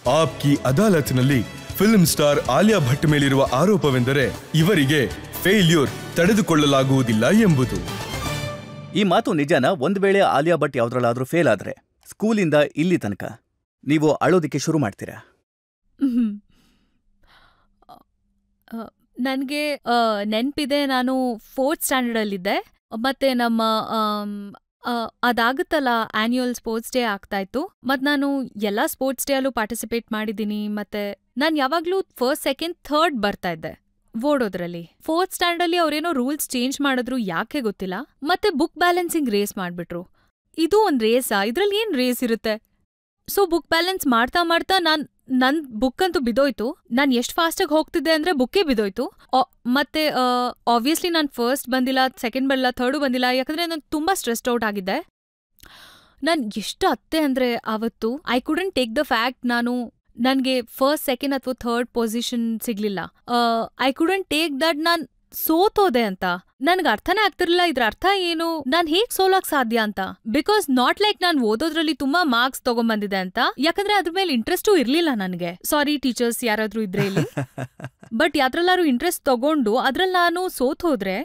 Aapki ಅದಾಲತ್ನಲ್ಲಿ film star Alia Bhat ಮೇಲಿರುವ ಆರೋಪವೆಂದರೆ ಇವರಿಗೆ failure ತಡೆದುಕೊಳ್ಳಲಾಗುವುದಿಲ್ಲ ಎಂಬುದು. ಈ ಮಾತು ನಿಜಾನ? ಒಂದ್ ವೇಳೆ ಆಲಿಯಾ ಭಟ್ ಯಾವ್ದ್ರಲ್ಲಾದ್ರೂ ಫೇಲ್ ಆದ್ರೆ ಸ್ಕೂಲಿಂದ ಇಲ್ಲಿ ತನಕ ನೀವು ಅಳೋದಿಕ್ಕೆ ಶುರು ಮಾಡ್ತೀರಾ? ನನಗೆ ನೆನಪಿದೆ, ನಾನು 4th ಸ್ಟ್ಯಾಂಡರ್ಡಲ್ಲಿದ್ದೆ. ಮತ್ತೆ ನಮ್ಮ ಅದಾಗುತ್ತಲ್ಲ, ಆನ್ಯುವಲ್ ಸ್ಪೋರ್ಟ್ಸ್ ಡೇ ಆಗ್ತಾ ಇತ್ತು. ಮತ್ತು ನಾನು ಎಲ್ಲ ಸ್ಪೋರ್ಟ್ಸ್ ಡೇ ಅಲ್ಲೂ ಪಾರ್ಟಿಸಿಪೇಟ್ ಮಾಡಿದ್ದೀನಿ. ಮತ್ತೆ ನಾನು ಯಾವಾಗಲೂ 1st, 2nd, 3rd ಬರ್ತಾ ಇದ್ದೆ ಓಡೋದ್ರಲ್ಲಿ. 4th ಸ್ಟ್ಯಾಂಡರ್ಡಲ್ಲಿ ಅವರೇನೋ ರೂಲ್ಸ್ ಚೇಂಜ್ ಮಾಡಿದ್ರು, ಯಾಕೆ ಗೊತ್ತಿಲ್ಲ. ಮತ್ತೆ ಬುಕ್ ಬ್ಯಾಲೆನ್ಸಿಂಗ್ ರೇಸ್ ಮಾಡ್ಬಿಟ್ರು. ಇದು ಒಂದು ರೇಸಾ? ಇದ್ರಲ್ಲಿ ಏನ್ ರೇಸ್ ಇರುತ್ತೆ? ಸೊ ಬುಕ್ ಬ್ಯಾಲೆನ್ಸ್ ಮಾಡ್ತಾ ಮಾಡ್ತಾ ನನ್ ಬುಕ್ ಅಂತೂ ಬಿದ್ದೋಯ್ತು. ನಾನು ಎಷ್ಟು ಫಾಸ್ಟಾಗಿ ಹೋಗ್ತಿದ್ದೆ ಅಂದ್ರೆ ಬುಕ್ಕೇ ಬಿದ್ದೋಯ್ತು. ಮತ್ತೆ ಆಬ್ವಿಯಸ್ಲಿ ನಾನು 1st ಬಂದಿಲ್ಲ, 2nd ಬಂದಿಲ್ಲ, 3rd ಬಂದಿಲ್ಲ. ಯಾಕಂದ್ರೆ ನಾನು ತುಂಬಾ ಸ್ಟ್ರೆಸ್ಡ್ ಔಟ್ ಆಗಿದ್ದೆ. ನಾನು ಎಷ್ಟು ಅತ್ತೆ ಅಂದ್ರೆ ಅವತ್ತು I couldn't take the fact ನನ್ಗೆ 1st, 2nd ಅಥವಾ 3rd ಪೊಸಿಷನ್ ಸಿಗ್ಲಿಲ್ಲ. ಐ ಕುಡಂಟ್ ಟೇಕ್ ದಟ್ ನಾನ್ ಸೋತೋದೆ ಅಂತ. ನನ್ಗೆ ಅರ್ಥನೇ ಆಗ್ತಿರ್ಲಿಲ್ಲ ಇದ್ರ ಅರ್ಥ ಏನು, ನಾನ್ ಹೇಗ್ ಸೋಲಕ್ ಸಾಧ್ಯ ಅಂತ. ಬಿಕಾಸ್ ನಾಟ್ ಲೈಕ್ ನಾನ್ ಓದೋದ್ರಲ್ಲಿ ತುಂಬಾ ಮಾರ್ಕ್ಸ್ ತಗೊಂಡ್ಬಂದಿದೆ ಅಂತ, ಯಾಕಂದ್ರೆ ಅದ್ರ ಮೇಲೆ ಇಂಟ್ರೆಸ್ಟೂ ಇರ್ಲಿಲ್ಲ ನನ್ಗೆ. ಸಾರಿ ಟೀಚರ್ಸ್ ಯಾರಾದ್ರೂ ಇದ್ರೆ ಇಲ್ಲಿ. ಬಟ್ ಯಾವ್ದ್ರಲ್ಲಾರು ಇಂಟ್ರೆಸ್ಟ್ ತಗೊಂಡು ಅದ್ರಲ್ಲಿ ನಾನು ಸೋತ್ ಹೋದ್ರೆ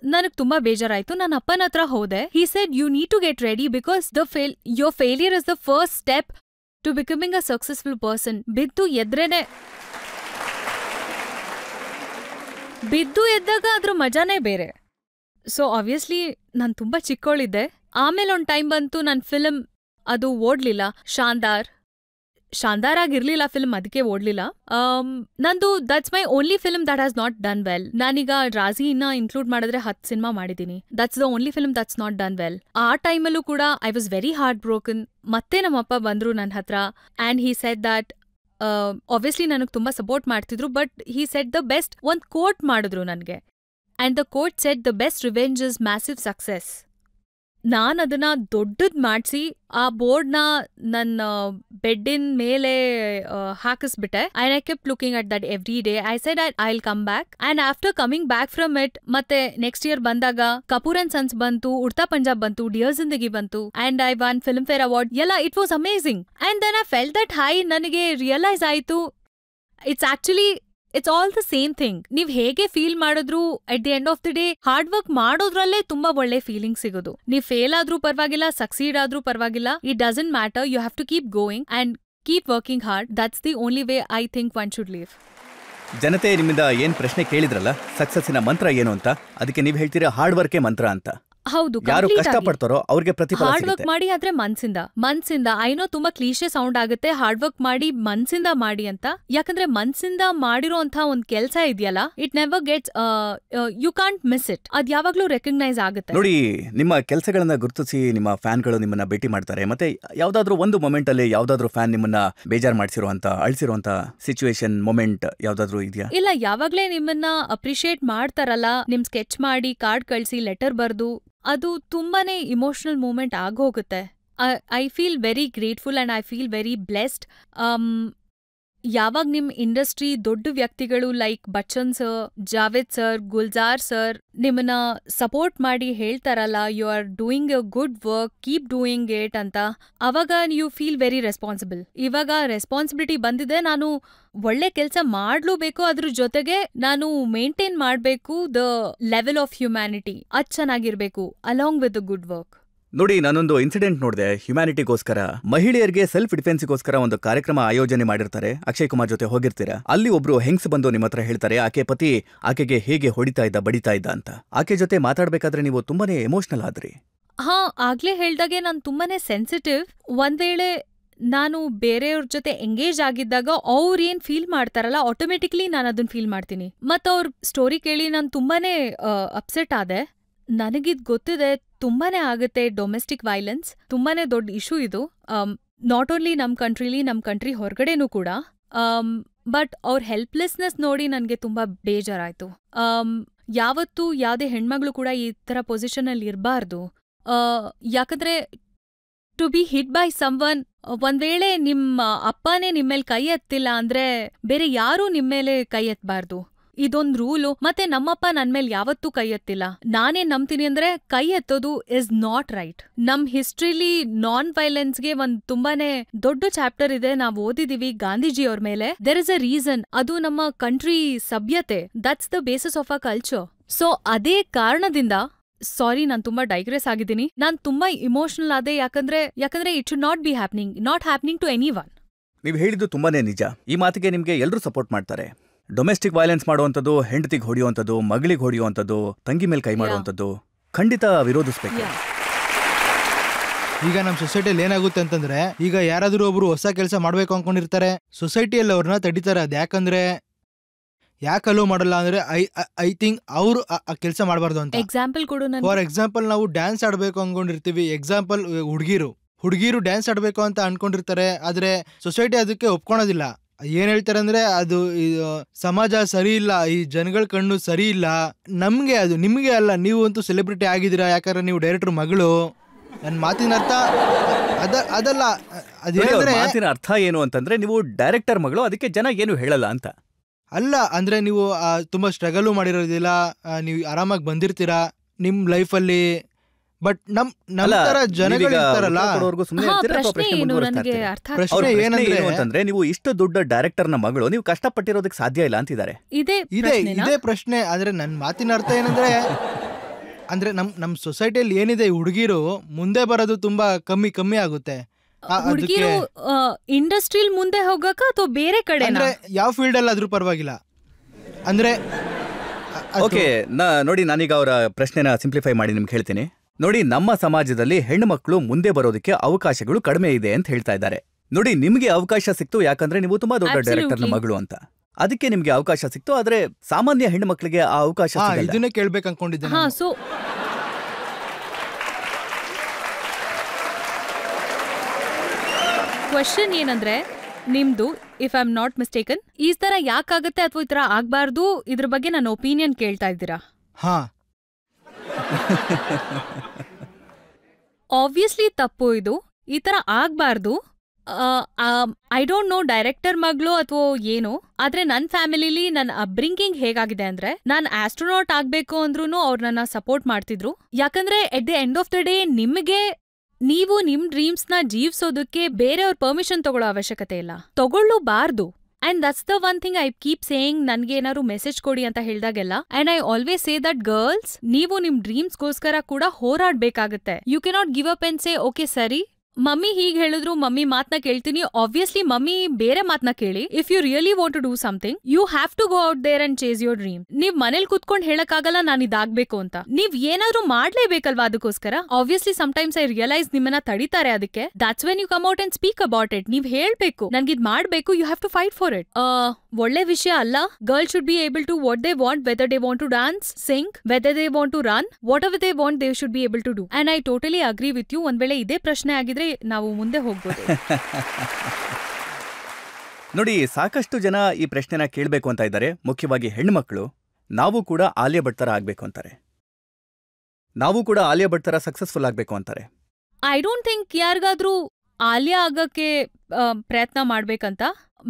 ನನಗ್ ತುಂಬಾ ಬೇಜಾರಾಯ್ತು. ನನ್ನ ಅಪ್ಪನ ಹತ್ರ ಹೋದೆ. He said you need to get ready because your failure is the first step to becoming a successful person. ಬಿದ್ದು ಎದ್ದಾಗ ಅದ್ರ ಮಜಾನೇ ಬೇರೆ. ಸೊ ಆಬ್ವಿಯಸ್ಲಿ ನಾನು ತುಂಬಾ ಚಿಕ್ಕವಳಿದ್ದೆ. ಆಮೇಲೆ ಒಂದ್ ಟೈಮ್ ಬಂತು, ನನ್ನ ಫಿಲ್ಮ್ ಅದು ಓಡ್ಲಿಲ್ಲ. ಶಾಂದಾರ್ ಆಗಿರ್ಲಿಲ್ಲ ಫಿಲ್ಮ್, ಅದಕ್ಕೆ ಓಡ್ಲಿಲ್ಲ. ನಂದು that's my only film that has not done well. ನಾನೀಗ ರಾಜಿ ಇನ್ನ ಇನ್ಕ್ಲೂಡ್ ಮಾಡಿದ್ರೆ 10 ಸಿನಿಮಾ ಮಾಡಿದ್ದೀನಿ. That's the only film that's not done well. ಆ ಟೈಮಲ್ಲೂ ಕೂಡ I was very heart broken. ಮತ್ತೆ ನಮ್ಮಪ್ಪ ಬಂದ್ರು ನನ್ನ ಹತ್ರ and he said that obviously ನನಗೆ ತುಂಬಾ ಸಪೋರ್ಟ್ ಮಾಡ್ತಿದ್ರು. But he said the best, ಒಂದು ಕೋಟ್ ಮಾಡಿದ್ರು ನನಗೆ. And the quote said the best revenge is massive success. ನಾನು ಅದನ್ನ ದೊಡ್ಡದ್ ಮಾಡಿಸಿ ಆ ಬೋರ್ಡ್ನ ನನ್ನ ಬೆಡ್ಡಿನ ಮೇಲೆ ಹಾಕಿಸ್ಬಿಟ್ಟೆ. I kept looking at that every day. I said I will come back. And after coming back from it, ಮತ್ತೆ ನೆಕ್ಸ್ಟ್ ಇಯರ್ ಬಂದಾಗ ಕಪೂರ್ ಅಂಡ್ ಸನ್ಸ್ ಬಂತು, ಉಡ್ತಾ ಪಂಜಾಬ್ ಬಂತು, ಡಿಯರ್ ಜಿಂದಗಿ ಬಂತು, and I won Filmfare award. ಎಲ್ಲ it was amazing. And then I felt that high. ನನಗೆ realise ಆಯ್ತು, it's all the same thing. ನೀವ್ ಹೇಗೆ ಫೀಲ್ ಮಾಡಿದ್ರು at the end of the day hard work ಮಾಡೋದ್ರಲ್ಲೇ ತುಂಬಾ ಒಳ್ಳೆ ಫೀಲಿಂಗ್ ಸಿಗೋದು. ನೀವ್ ಫೇಲ್ ಆದ್ರೂ ಪರವಾಗಿಲ್ಲ, ಸಕ್ಸೀಡ್ ಆದ್ರೂ ಪರವಾಗಿಲ್ಲ, it doesn't matter. You have to keep going and keep working hard. That's the only way I think one should live. ಜನತೆ ನಿಮ್ಮಿಂದ ಏನ್ ಪ್ರಶ್ನೆ ಕೇಳಿದ್ರಲ್ಲ, ಸಕ್ಸಸ್ಸಿನ ಮಂತ್ರ ಏನು ಅಂತ, ಅದಕ್ಕೆ ನೀವ್ ಹೇಳ್ತೀರಾ ಹಾರ್ಡ್ ವರ್ಕೇ ಮಂತ್ರ ಅಂತ. ಹೌದು, ಯಾರು ಕಷ್ಟಪಡ್ತಾರೋ ಅವ್ರಿಗೆ ಪ್ರತಿಫಲ ಹಾರ್ಡ್ ವರ್ಕ್ ಮಾಡಿ, ಆದ್ರೆ ಮನ್ಸಿಂದ. ಐನೋ ತುಂಬಾ ಕ್ಲೀಶೆ ಸೌಂಡ್ ಆಗುತ್ತೆ ಹಾರ್ಡ್ ವರ್ಕ್ ಮಾಡಿ ಮನ್ಸಿಂದ ಮಾಡಿ ಅಂತ. ಯಾಕಂದ್ರೆ ಮನ್ಸಿಂದ ಮಾಡಿರೋಂಥ ಒಂದ್ ಕೆಲ್ಸ ಇದೆಯಲ್ಲ, it never gets, you can't miss it. ಅದ್ ಯಾವಾಗ್ಲೂ ರೆಕಗ್ನೈಸ್ ಆಗುತ್ತೆ. ನೋಡಿ, ನಿಮ್ಮ ಕೆಲಸಗಳನ್ನ ಗುರುತಿಸಿ ನಿಮ್ಮ ಫ್ಯಾನ್ಗಳು ನಿಮ್ಮನ್ನ ಭೇಟಿ ಮಾಡ್ತಾರೆ. ಮತ್ತೆ ಯಾವ್ದಾದ್ರು ಒಂದು ಮೊಮೆಂಟ್ ಅಲ್ಲಿ ಯಾವ್ದಾದ್ರು ಫ್ಯಾನ್ ನಿಮ್ಮನ್ನ ಬೇಜಾರ್ ಮಾಡಿಸಿರುವಂತ, ಅಳಿಸಿರುವಂತ ಸಿಚುವೇಶನ್ ಮೊಮೆಂಟ್ ಯಾವ್ದಾದ್ರು ಇದೆಯಾ? ಇಲ್ಲ, ಯಾವಾಗ್ಲೇ ನಿಮ್ಮನ್ನ ಅಪ್ರಿಶಿಯೇಟ್ ಮಾಡ್ತಾರಲ್ಲ, ನಿಮ್ ಸ್ಕೆಚ್ ಮಾಡಿ, ಕಾರ್ಡ್ ಕಳ್ಸಿ, ಲೆಟರ್ ಬರ್ದು, ಅದು ತುಂಬಾನೇ ಇಮೋಷನಲ್ ಮೂಮೆಂಟ್ ಆಗೋಗುತ್ತೆ. I feel very grateful and I feel very blessed. ಯಾವಾಗ ನಿಮ್ ಇಂಡಸ್ಟ್ರಿ ದೊಡ್ಡ ವ್ಯಕ್ತಿಗಳು like Bachchan sir, Javed sir, Gulzar sir ನಿಮ್ಮನ್ನ ಸಪೋರ್ಟ್ ಮಾಡಿ ಹೇಳ್ತಾರಲ್ಲ, you are doing a good work, keep doing it ಅಂತ, ಅವಾಗ ಯು ಫೀಲ್ ವೆರಿ ರೆಸ್ಪಾನ್ಸಿಬಲ್. ಇವಾಗ ರೆಸ್ಪಾನ್ಸಿಬಿಲಿಟಿ ಬಂದಿದೆ, ನಾನು ಒಳ್ಳೆ ಕೆಲಸ ಮಾಡ್ಲೂಬೇಕು, ಅದ್ರ ಜೊತೆಗೆ ನಾನು ಮೇಂಟೈನ್ ಮಾಡಬೇಕು ದ ಲೆವೆಲ್ ಆಫ್ ಹ್ಯುಮ್ಯಾನಿಟಿ. ಅದ್ ಚೆನ್ನಾಗಿರ್ಬೇಕು along with the good work. ನೋಡಿ, ನಾನೊಂದು ಇನ್ಸಿಡೆಂಟ್ ನೋಡಿದೆ. ಹ್ಯುಮ್ಯಾನಿಟಿಗೋಸ್ಕರ, ಮಹಿಳೆಯರಿಗೆ ಸೆಲ್ಫ್ ಡಿಫೆನ್ಸ್ಗೋಸ್ಕರ ಒಂದು ಕಾರ್ಯಕ್ರಮ ಆಯೋಜನೆ ಮಾಡಿರ್ತಾರೆ. ಅಕ್ಷಯ್ ಕುಮಾರ್ ಜೊತೆ ಹೋಗಿರ್ತೀರಾ. ಅಲ್ಲಿ ಒಬ್ರು ಹೆಂಗ್ಸ್ ಬಂದು ನಿಮ್ಮ ಹತ್ರ ಹೇಳ್ತಾರೆ, ಆಕೆ ಪತಿ ಆಕೆಗೆ ಹೇಗೆ ಹೊಡಿತಾ ಇದ್ದ, ಬಡಿತಾ ಇದ್ದ ಅಂತ. ಆಕೆ ಜೊತೆ ಮಾತಾಡ್ಬೇಕಾದ್ರೆ ನೀವು ತುಂಬಾನೇ ಎಮೋಷನಲ್ ಆದ್ರಿ. ಹಾ, ಆಗ್ಲೇ ಹೇಳ್ದಾಗೆ ನಾನು ತುಂಬಾನೇ ಸೆನ್ಸಿಟಿವ್. ಒಂದ್ ವೇಳೆ ನಾನು ಬೇರೆಯವ್ರ ಜೊತೆ ಎಂಗೇಜ್ ಆಗಿದ್ದಾಗ ಅವ್ರು ಏನ್ ಫೀಲ್ ಮಾಡ್ತಾರಲ್ಲ, ಆಟೋಮೆಟಿಕ್ಲಿ ನಾನು ಅದನ್ನ ಫೀಲ್ ಮಾಡ್ತೀನಿ. ಮತ್ತ ಅವ್ರ ಸ್ಟೋರಿ ಕೇಳಿ ನಾನು ತುಂಬಾನೇ ಅಪ್ಸೆಟ್ ಆದೆ. ನನಗಿದ್ ಗೊತ್ತಿದೆ, ತುಂಬಾನೇ ಆಗುತ್ತೆ ಡೊಮೆಸ್ಟಿಕ್ ವೈಲೆನ್ಸ್, ತುಂಬಾನೇ ದೊಡ್ಡ ಇಶ್ಯೂ ಇದು. ನಾಟ್ ಓನ್ಲಿ ನಮ್ ಕಂಟ್ರಿಲಿ, ನಮ್ ಕಂಟ್ರಿ ಹೊರಗಡೆನೂ ಕೂಡ. ಬಟ್ ಅವ್ರ ಹೆಲ್ಪ್ಲೆಸ್ನೆಸ್ ನೋಡಿ ನನಗೆ ತುಂಬಾ ಬೇಜಾರಾಯ್ತು. ಯಾವತ್ತೂ ಯಾವುದೇ ಹೆಣ್ಮಗಳು ಕೂಡ ಈ ತರ ಪೊಸಿಷನ್ ಅಲ್ಲಿ ಇರಬಾರ್ದು. ಯಾಕಂದ್ರೆ to be hit by someone, ಒಂದ್ ವೇಳೆ ನಿಮ್ಮ ಅಪ್ಪನೇ ನಿಮ್ಮೇಲೆ ಕೈ ಎತ್ತಿಲ್ಲ ಅಂದ್ರೆ ಬೇರೆ ಯಾರೂ ನಿಮ್ಮೇಲೆ ಕೈ ಎತ್ತಬಾರ್ದು. ಇದೊಂದ್ ರೂಲು. ಮತ್ತೆ ನಮ್ಮಪ್ಪ ನನ್ ಮೇಲೆ ಯಾವತ್ತೂ ಕೈ ಎತ್ತಿಲ್ಲ. ನಾನೇನ್ ನಂಬ್ತೀನಿ ಅಂದ್ರೆ ಕೈ ಎತ್ತೋದು ಇಸ್ ನಾಟ್ ರೈಟ್. ನಮ್ ಹಿಸ್ಟ್ರಿಲಿ ನಾನ್ ವೈಲೆನ್ಸ್ಗೆ ಒಂದ್ ತುಂಬಾನೇ ದೊಡ್ಡ ಚಾಪ್ಟರ್ ಇದೆ, ನಾವ್ ಓದಿದೀವಿ ಗಾಂಧೀಜಿ ಅವ್ರ ಮೇಲೆ. There is a reason. ಅದು ನಮ್ಮ ಕಂಟ್ರಿ ಸಭ್ಯತೆ. That's the basis of a culture. So ಅದೇ ಕಾರಣದಿಂದ ಸಾರಿ, ನಾನ್ ತುಂಬಾ ಡೈಗ್ರೆಸ್ ಆಗಿದ್ದೀನಿ. ನಾನ್ ತುಂಬಾ ಇಮೋಷನಲ್ ಆದೆ. ಯಾಕಂದ್ರೆ it should not be happening to anyone. ನೀವು ಹೇಳಿದ್ದು ತುಂಬಾನೇ ನಿಜ. ಈ ಮಾತಿಗೆ ನಿಮ್ಗೆ ಎಲ್ಲರೂ ಸಪೋರ್ಟ್ ಮಾಡ್ತಾರೆ. ಡೊಮೆಸ್ಟಿಕ್ ವೈಲೆನ್ಸ್ ಮಾಡುವಂಥದ್ದು, ಹೆಂಡತಿಗೆ ಹೊಡೆಯುವಂಥದ್ದು, ಮಗಳಿಗೆ ಹೊಡೆಯುವಂಥದ್ದು, ತಂಗಿ ಮೇಲೆ ಕೈ ಮಾಡುವಂಥದ್ದು ಖಂಡಿತ ವಿರೋಧಿಸ್ಬೇಕು. ಈಗ ನಮ್ಮ ಸೊಸೈಟಿಯಲ್ಲಿ ಏನಾಗುತ್ತೆ ಅಂತಂದ್ರೆ, ಈಗ ಯಾರಾದ್ರೂ ಒಬ್ರು ಹೊಸ ಕೆಲಸ ಮಾಡ್ಬೇಕು ಅನ್ಕೊಂಡಿರ್ತಾರೆ, ಸೊಸೈಟಿಯಲ್ಲಿ ಅವ್ರನ್ನ ತಡಿತಾರೆ. ಅದು ಯಾಕೆ ಅಲೋ ಮಾಡಲ್ಲ ಅಂದ್ರೆ ಐ ಥಿಂಕ್ ಅವ್ರು ಆ ಕೆಲಸ ಮಾಡಬಾರ್ದು ಅಂತ. ಎಕ್ಸಾಂಪಲ್ ಕೊಡು. ಫಾರ್ ಎಕ್ಸಾಂಪಲ್, ನಾವು ಡ್ಯಾನ್ಸ್ ಆಡ್ಬೇಕು ಅನ್ಕೊಂಡಿರ್ತೀವಿ. ಎಕ್ಸಾಂಪಲ್, ಹುಡುಗಿರು ಡ್ಯಾನ್ಸ್ ಆಡ್ಬೇಕು ಅಂತ ಅನ್ಕೊಂಡಿರ್ತಾರೆ. ಆದ್ರೆ ಸೊಸೈಟಿ ಅದಕ್ಕೆ ಒಪ್ಕೊಳೋದಿಲ್ಲ. ಏನ್ ಹೇಳ್ತಾರೆ ಅಂದ್ರೆ, ಅದು ಸಮಾಜ ಸರಿ ಇಲ್ಲ, ಈ ಜನಗಳ ಕಣ್ಣು ಸರಿ ಇಲ್ಲ, ನಮ್ಗೆ ಅದು ನಿಮ್ಗೆ ಅಲ್ಲ, ನೀವು ಅಂತೂ ಸೆಲೆಬ್ರಿಟಿ ಆಗಿದ್ದೀರಾ ಯಾಕಂದ್ರೆ ನೀವು ಡೈರೆಕ್ಟರ್ ಮಗಳು. ನನ್ನ ಮಾತಿನ ಅರ್ಥ ಅದಲ್ಲ. ಅದೇನಂದ್ರೆ ಮಾತಿನ ಅರ್ಥ ಏನು ಅಂತಂದ್ರೆ, ನೀವು ಡೈರೆಕ್ಟರ್ ಮಗಳು, ಅದಕ್ಕೆ ಜನ ಏನು ಹೇಳಲ್ಲ ಅಂತ ಅಲ್ಲ. ಅಂದ್ರೆ ನೀವು ತುಂಬಾ ಸ್ಟ್ರಗಲ್ ಮಾಡಿರೋದಿಲ್ಲ, ನೀವು ಆರಾಮಾಗಿ ಬಂದಿರ್ತೀರಾ ನಿಮ್ ಲೈಫಲ್ಲಿ. ಬಟ್ ನಮ್ ತರ ಜನಗಳಿರ್ತಾರಲ್ಲ, ಪ್ರಶ್ನೆ ಏನಂದ್ರೆ, ನೀವು ಇಷ್ಟು ದೊಡ್ಡ ಡೈರೆಕ್ಟರ್ ನ ಮಗಳು, ನೀವು ಕಷ್ಟಪಟ್ಟಿರೋದಕ್ಕೆ ಸಾಧ್ಯ ಇಲ್ಲ ಅಂತಿದ್ದಾರೆ. ಇದೇ ಪ್ರಶ್ನೆ. ಆದ್ರೆ ನನ್ ಮಾತಿನ ಅರ್ಥ ಏನಂದ್ರೆ, ಅಂದ್ರೆ ನಮ್ ಸೊಸೈಟಿಯಲ್ಲಿ ಏನಿದೆ, ಹುಡುಗಿರು ಮುಂದೆ ಬರೋದು ತುಂಬಾ ಕಮ್ಮಿ ಆಗುತ್ತೆ. ಹುಡುಗಿರು ಇಂಡಸ್ಟ್ರಿಲ್ ಮುಂದೆ ಹೋಗಕ ಅಥವಾ ಬೇರೆ ಕಡೆ ಅಂದ್ರೆ ಯಾವ ಫೀಲ್ಡ್ ಅಲ್ಲಿ ಆದ್ರೂ ಪರವಾಗಿಲ್ಲ ಅಂದ್ರೆ. ಓಕೆ, ನೋಡಿ, ನಾನೀಗ ಅವರ ಪ್ರಶ್ನೆನ ಸಿಂಪ್ಲಿಫೈ ಮಾಡಿ ನಿಮ್ಗೆ ಹೇಳ್ತೀನಿ. ನೋಡಿ, ನಮ್ಮ ಸಮಾಜದಲ್ಲಿ ಹೆಣ್ಣು ಮಕ್ಕಳು ಮುಂದೆ ಬರೋದಕ್ಕೆ ಅವಕಾಶಗಳು ಕಡಿಮೆ ಇದೆ ಅಂತ ಹೇಳ್ತಾ ಇದ್ದಾರೆ. ನೋಡಿ, ನಿಮ್ಗೆ ಅವಕಾಶ ಸಿಕ್ತು ಯಾಕಂದ್ರೆ ನೀವು ತುಂಬಾ ದೊಡ್ಡ ಡೈರೆಕ್ಟರ್ನ ಮಗಳು ಅಂತ, ಅದಕ್ಕೆ ನಿಮ್ಗೆ ಅವಕಾಶ ಸಿಕ್ತು. ಆದ್ರೆ ಸಾಮಾನ್ಯ ಹೆಣ್ಣು ಮಕ್ಕಳಿಗೆ ಆ ಅವಕಾಶ ಇದನ್ನೇ ಕೇಳ್ಬೇಕು ಅನ್ಕೊಂಡಿದ್ದೆ. ಕ್ವೆಶ್ಚನ್ ಏನಂದ್ರೆ ನಿಮ್ದು, if I am not mistaken, ಈ ತರ ಯಾಕಾಗತ್ತೆ ಅಥವಾ ಈ ತರ ಆಗ್ಬಾರ್ದು, ಇದ್ರ ಬಗ್ಗೆ ನನ್ನ ಒಪಿನಿಯನ್ ಕೇಳ್ತಾ ಇದ್ದೀರಾ? ಆಬ್ವಿಯಸ್ಲಿ ತಪ್ಪು ಇದು. ಈ ತರ ಆಗ್ಬಾರ್ದು. ಐ ಡೋಂಟ್ ನೋ ಡೈರೆಕ್ಟರ್ ಮಗಳು ಅಥವಾ ಏನು, ಆದ್ರೆ ನನ್ ಫ್ಯಾಮಿಲಿಲಿ ನನ್ನ ಅಪ್ಬ್ರಿಂಗಿಂಗ್ ಹೇಗಾಗಿದೆ ಅಂದ್ರೆ, ನಾನ್ ಆಸ್ಟ್ರೋನಾಟ್ ಆಗ್ಬೇಕು ಅಂದ್ರೂ ಅವ್ರು ನನ್ನ ಸಪೋರ್ಟ್ ಮಾಡ್ತಿದ್ರು. ಯಾಕಂದ್ರೆ at the end of the day ನೀವು ನಿಮ್ ಡ್ರೀಮ್ಸ್ ನ ಜೀವ್ಸೋದಕ್ಕೆ ಬೇರೆಯವ್ರ ಪರ್ಮಿಷನ್ ತಗೊಳ್ಳೋ ಅವಶ್ಯಕತೆ ಇಲ್ಲ, ತಗೊಳ್ಳೂಬಾರ್ದು. And that's the one thing I keep saying. ನನ್ಗೆ ಏನಾದ್ರು ಮೆಸೇಜ್ ಕೊಡಿ ಅಂತ ಹೇಳ್ದಾಗೆಲ್ಲ, and I always say that girls, ನೀವು ನಿಮ್ ಡ್ರೀಮ್ಸ್ಗೋಸ್ಕರ ಕೂಡ ಹೋರಾಡ್ಬೇಕಾಗತ್ತೆ. You cannot give up and say okay ಸರಿ ಮಮ್ಮಿ ಹೀಗ್ ಹೇಳಿದ್ರು, ಮಮ್ಮಿ ಮಾತ್ನ ಕೇಳ್ತೀನಿ. ಆಬ್ವಿಯಸ್ಲಿ ಮಮ್ಮಿ ಬೇರೆ ಮಾತ್ನ ಕೇಳಿ. If you really want to do something, you have to go out there and chase your dream. ನೀವ್ ಮನೇಲಿ ಕುತ್ಕೊಂಡ್ ಹೇಳಕ್ಕಾಗಲ್ಲ ನಾನು ಇದಾಗ್ಬೇಕು ಅಂತ. ನೀವ್ ಏನಾದ್ರೂ ಮಾಡ್ಲೇಬೇಕಲ್ವಾ ಅದಕ್ಕೋಸ್ಕರ. ಆಬ್ವಿಯಸ್ಲಿ ಸಮ್ಟೈಮ್ಸ್ ಐ ರಿಯಲೈಸ್ ನಿಮ್ಮನ್ನ ತಡಿತಾರೆ. ಅದಕ್ಕೆ that's when you come out and speak about it. ನೀವ್ ಹೇಳ್ಬೇಕು, ನನ್ಗಿದ್ ಮಾಡ್ಬೇಕು, you have to fight for it. ಒಳ್ಳೆ ವಿಷಯ ಅಲ್ಲ. Girl should be able to what they want, whether they want to dance, sing, whether they want to run, whatever they want they should be able to do. And I totally agree with you. ಒಂದ್ ವೇಳೆ ಇದೇ ಪ್ರಶ್ನೆ ಆಗಿದ್ರೆ ನಾವು ಮುಂದೆ ಹೋಗ್ಬೋದು. ನೋಡಿ, ಸಾಕಷ್ಟು ಜನ ಈ ಪ್ರಶ್ನೆನ ಕೇಳಬೇಕು ಅಂತ ಇದ್ದಾರೆ, ಮುಖ್ಯವಾಗಿ ಹೆಣ್ಮಕ್ಳು. ನಾವು ಕೂಡ ಆಲಿಯಾ ಭಟ್ ತರ ಆಗ್ಬೇಕು ಅಂತಾರೆ, ನಾವು ಕೂಡ ಆಲಿಯಾ ಭಟ್ ತರ ಸಕ್ಸಸ್ಫುಲ್ ಆಗ್ಬೇಕು ಅಂತಾರೆ. ಐ ಡೋಂಟ್ ಥಿಂಕ್ ಯಾರಿಗಾದ್ರೂ ಆಲಿಯಾ ಆಗಕ್ಕೆ ಪ್ರಯತ್ನ ಮಾಡ್ಬೇಕಂತ.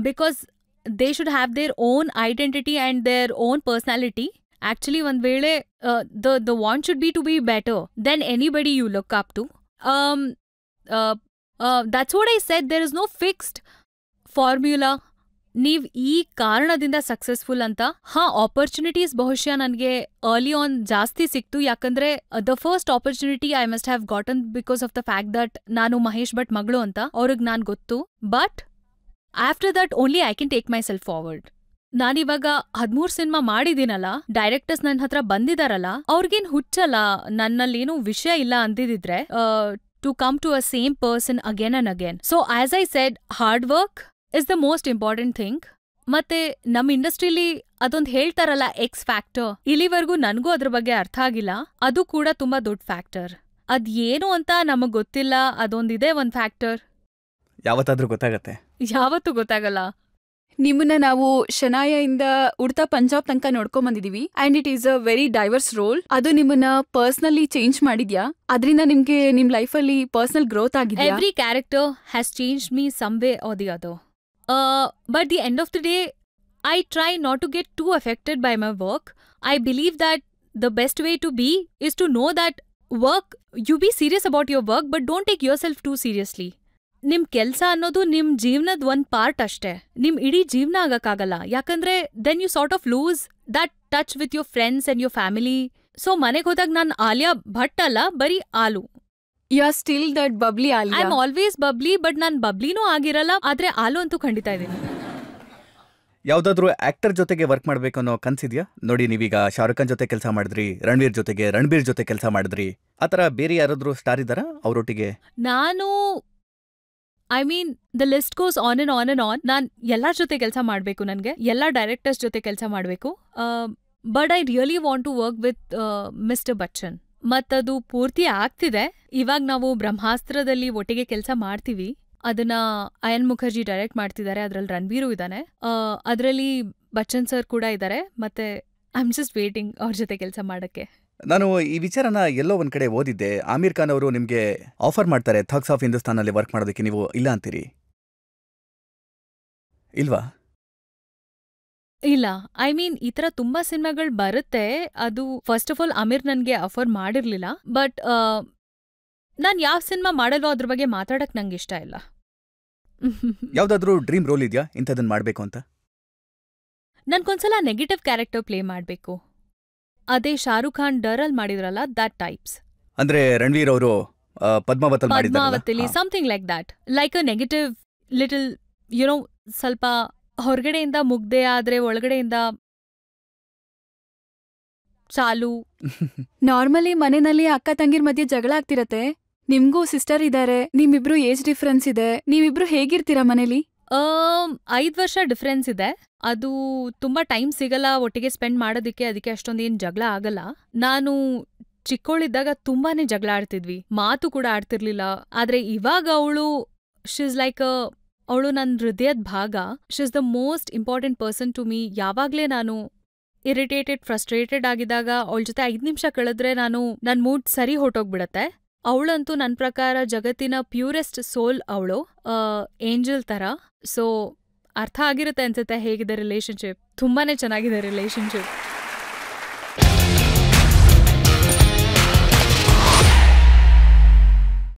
Because they should have their own identity and their own personality. Actually ಒಂದ್ ವೇಳೆ the want should be to be better than anybody you look up to. That's what I said. There is no fixed formula. ನೀವ್ ಈ ಕಾರಣದಿಂದ successful ಅಂತ. Opportunities ಬಹುಶಃ ನನಗೆ early on ಜಾಸ್ತಿ ಸಿಕ್ತು. ಯಾಕಂದ್ರೆ the first opportunity I must have gotten because of the fact that ನಾನು ಮಹೇಶ್ ಭಟ್ ಮಗಳು ಅಂತ ಅವ್ರಿಗೆ ನಾನ್ ಗೊತ್ತು. But after that only I can take my self forward. ನಾನಿವಾಗ 13 ಸಿನಿಮಾ ಮಾಡಿದೀನಲ್ಲ, ಡೈರೆಕ್ಟರ್ಸ್ ನನ್ನ ಹತ್ರ ಬಂದಿದಾರಲ್ಲ, ಅವ್ರಿಗೇನ್ ಹುಚ್ಚಲ್ಲ, ನನ್ನಲ್ಲೇನು ವಿಷಯ ಇಲ್ಲ ಅಂದಿದ್ರೆ to come to a same person again and again. So as I said, hard work is the most important thing. ಮತ್ತೆ ನಮ್ ಇಂಡಸ್ಟ್ರಿಲಿ ಅದೊಂದ್ ಹೇಳ್ತಾರಲ್ಲ ಎಕ್ಸ್ ಫ್ಯಾಕ್ಟರ್, ಇಲ್ಲಿವರೆಗೂ ನನ್ಗೂ ಅದ್ರ ಬಗ್ಗೆ ಅರ್ಥ ಆಗಿಲ್ಲ. ಅದು ಕೂಡ ತುಂಬಾ ದೊಡ್ಡ ಫ್ಯಾಕ್ಟರ್. ಅದ್ ಏನು ಅಂತ ನಮಗ್ ಗೊತ್ತಿಲ್ಲ, ಅದೊಂದಿದೆ ಒಂದ್ ಫ್ಯಾಕ್ಟರ್. ಯಾವತ್ತಾದ್ರೂ ಗೊತ್ತಾಗತ್ತೆ? ಯಾವತ್ತೂ ಗೊತ್ತಾಗಲ್ಲ. ನಿಮ್ಮನ್ನ ನಾವು ಶನಾಯ ಇಂದ ಉಡ್ತಾ ಪಂಜಾಬ್ ತನಕ ನೋಡ್ಕೊಂಡ್ ಬಂದಿದೀವಿ. And it is a very diverse role. ಅದು ನಿಮ್ಮನ್ನ ಪರ್ಸನಲಿ ಚೇಂಜ್ ಮಾಡಿದ್ಯಾ? ಅದರಿಂದ ನಿಮ್ಗೆ ನಿಮ್ ಲೈಫ್ ಅಲ್ಲಿ ಪರ್ಸನಲ್ ಗ್ರೋತ್ ಆಗಿದೆ? Every character has changed me some way or the other. But the end of the day I try not to get too affected by my work. I believe that the best way to be is to know that work, you be serious about your work, but don't take yourself too seriously. ನಿಮ್ ಕೆಲ್ಸ ಅನ್ನೋದು ನಿಮ್ ಜೀವನದ ಒಂದ್ part ಅಷ್ಟೇ. ನಿಮ್ ಇಡೀ ಜೀವನ ಆಗಕ್ಕಾಗಲ್ಲ. ಯಾಕಂದ್ರೆ then you sort of lose that touch with your friends and your family. So ಮನೆಗೆ ಹೋದಾಗ ನಾನು ಆಲಿಯಾ ಭಟ್ ಅಲ್ಲ, ಬರೀ Aalu. You are still that bubbly Alia. I am always bubbly, but ನಾನ್ ಬಬ್ಲಿನೂ ಆಗಿರಲ್ಲ, ಆದ್ರೆ ಆಲು ಅಂತೂ ಖಂಡಿತ ಇದೀನಿ. ಯಾವ್ದಾದ್ರು ಆಕ್ಟರ್ ಜೊತೆಗೆ ವರ್ಕ್ ಮಾಡ್ಬೇಕು ಅನ್ನೋ ಕನ್ಸಿದ್ಯಾ? ನೋಡಿ, ನೀವೀಗ ಶಾರುಖ್ ಖಾನ್ ಜೊತೆ ಕೆಲಸ ಮಾಡಿದ್ರಿ, ರಣಬೀರ್ ಜೊತೆ ಕೆಲಸ ಮಾಡಿದ್ರಿ. ಆತರ ಬೇರೆ ಯಾರಾದ್ರೂ ಸ್ಟಾರ್ ಇದ್ದಾರಾ ಅವರೊಟ್ಟಿಗೆ? ನಾನು I mean the list goes on and on and on. ನಾನ್ ಎಲ್ಲಾರ್ ಜೊತೆ ಕೆಲಸ ಮಾಡ್ಬೇಕು, ನನ್ಗೆ ಎಲ್ಲಾ ಡೈರೆಕ್ಟರ್ಸ್ ಜೊತೆ ಕೆಲಸ ಮಾಡ್ಬೇಕು. But I really want to work with Mister Bachchan. ಮತ್ತದು ಪೂರ್ತಿ ಆಗ್ತಿದೆ. ಇವಾಗ ನಾವು ಬ್ರಹ್ಮಾಸ್ತ್ರದಲ್ಲಿ ಒಟ್ಟಿಗೆ ಕೆಲಸ ಮಾಡ್ತೀವಿ. ಅದನ್ನ ಅಯನ್ ಮುಖರ್ಜಿ ಡೈರೆಕ್ಟ್ ಮಾಡ್ತಿದ್ದಾರೆ. ಅದ್ರಲ್ಲಿ ರಣಬೀರು ಇದ್ದಾನೆ, ಅದರಲ್ಲಿ ಬಚ್ಚನ್ ಸರ್ ಕೂಡ ಇದ್ದಾರೆ. ಮತ್ತೆ ಐ ಆಮ್ ಜಸ್ಟ್ ವೇಟಿಂಗ್ ಅವ್ರ ಜೊತೆ ಕೆಲಸ ಮಾಡಕ್ಕೆ. ನಾನು ಈ ವಿಚಾರನ ಎಲ್ಲೋ ಒಂದ್ ಕಡೆ ಓದಿದ್ದೆ. ಆಮೀರ್ ಖಾನ್ ಅವರು ನಿಮ್ಗೆ ಆಫರ್ ಮಾಡ್ತಾರೆ ಥಗ್ಸ್ ಆಫ್ ಹಿಂದೂಸ್ತಾನ್ ಅಲ್ಲಿ ವರ್ಕ್ ಮಾಡೋದಕ್ಕೆ, ನೀವು ಇಲ್ಲ ಅಂತೀರಿ, ಇಲ್ವಾ? ಇಲ್ಲ, ಐ ಮೀನ್ ಈ ತರ ತುಂಬಾ ಸಿನಿಮಾಗಳು ಬರುತ್ತೆ. ಅದು ಫಸ್ಟ್ ಆಫ್ ಆಲ್ ಅಮೀರ್ ನನ್ಗೆ ಆಫರ್ ಮಾಡಿರ್ಲಿಲ್ಲ. ಬಟ್ ನಾನ್ ಯಾವ ಸಿನಿಮಾ ಮಾಡಲ್ವೋ ಅದ್ರ ಬಗ್ಗೆ ಮಾತಾಡಕ್ ನಂಗೆ ಇಷ್ಟ ಇಲ್ಲ. ಯಾವ್ದಾದ್ರೂ ಡ್ರೀಮ್ ರೋಲ್ ಇದೆಯಾ ಇಂಥದನ್ನ ಮಾಡ್ಬೇಕು ಅಂತ? ನನ್ಗೊಂದ್ಸಲ ನೆಗೆಟಿವ್ ಕ್ಯಾರೆಕ್ಟರ್ ಪ್ಲೇ ಮಾಡ್ಬೇಕು. ಅದೇ ಶಾರುಖ್ ಖಾನ್ ಡರಲ್ ಮಾಡಿದ್ರಲ್ಲ, ದಟ್ ಟೈಪ್ಸ್. ಅಂದ್ರೆ ರಣವೀರ್ ಅವರು ಪದ್ಮಾವತಿಲಿ something like that, like a negative little you know, ಸ್ವಲ್ಪ ಹೊರಗಡೆಯಿಂದ ಮುಗ್ದೆ ಆದ್ರೆ ಒಳಗಡೆಯಿಂದ ಚಾಲು. ನಾರ್ಮಲಿ ಮನೆಯಲ್ಲಿ ಅಕ್ಕ ತಂಗಿರ್ ಮಧ್ಯೆ ಜಗಳ ಆಗ್ತಿರತ್ತೆ. ನಿಮ್ಗೂ ಸಿಸ್ಟರ್ ಇದಾರೆ, ನಿಮ್ಮಿಬ್ರು ಏಜ್ ಡಿಫ್ರೆನ್ಸ್ ಇದೆ. ನೀವಿಬ್ರು ಹೇಗಿರ್ತೀರಾ ಮನೇಲಿ? 5 ವರ್ಷ ಡಿಫ್ರೆನ್ಸ್ ಇದೆ. ಅದು ತುಂಬಾ ಟೈಮ್ ಸಿಗಲ್ಲ ಒಟ್ಟಿಗೆ ಸ್ಪೆಂಡ್ ಮಾಡೋದಿಕ್ಕೆ. ಅದಕ್ಕೆ ಅಷ್ಟೊಂದೇನ್ ಜಗಳ ಆಗಲ್ಲ. ನಾನು ಚಿಕ್ಕೋಳಿದ್ದಾಗ ತುಂಬಾನೇ ಜಗಳ ಆಡ್ತಿದ್ವಿ, ಮಾತು ಕೂಡ ಆಡ್ತಿರ್ಲಿಲ್ಲ. ಆದ್ರೆ ಇವಾಗ ಶೀಸ್ ಲೈಕ್ ಅವಳು ನನ್ನ ಹೃದಯದ ಭಾಗ. She's the most important person to me. ಯಾವಾಗ್ಲೇ ನಾನು ಇರಿಟೇಟೆಡ್, ಫ್ರಸ್ಟ್ರೇಟೆಡ್ ಆಗಿದಾಗ ಅವಳ ಜೊತೆ 5 ನಿಮಿಷ ಕಳೆದ್ರೆ ನನ್ ಮೂಡ್ ಸರಿ ಹೊಟ್ಟೋಗ್ಬಿಡತ್ತೆ. ಅವಳಂತೂ ನನ್ನ ಪ್ರಕಾರ ಜಗತ್ತಿನ ಪ್ಯೂರೆಸ್ಟ್ ಸೋಲ್. ಅವಳು ಏಂಜಲ್ ತರ. ಸೊ ಅರ್ಥ ಆಗಿರುತ್ತೆ ಅನ್ಸುತ್ತೆ ಹೇಗಿದೆ ರಿಲೇಶನ್ಶಿಪ್. ತುಂಬಾನೇ ಚೆನ್ನಾಗಿದೆ ರಿಲೇಶನ್ಶಿಪ್.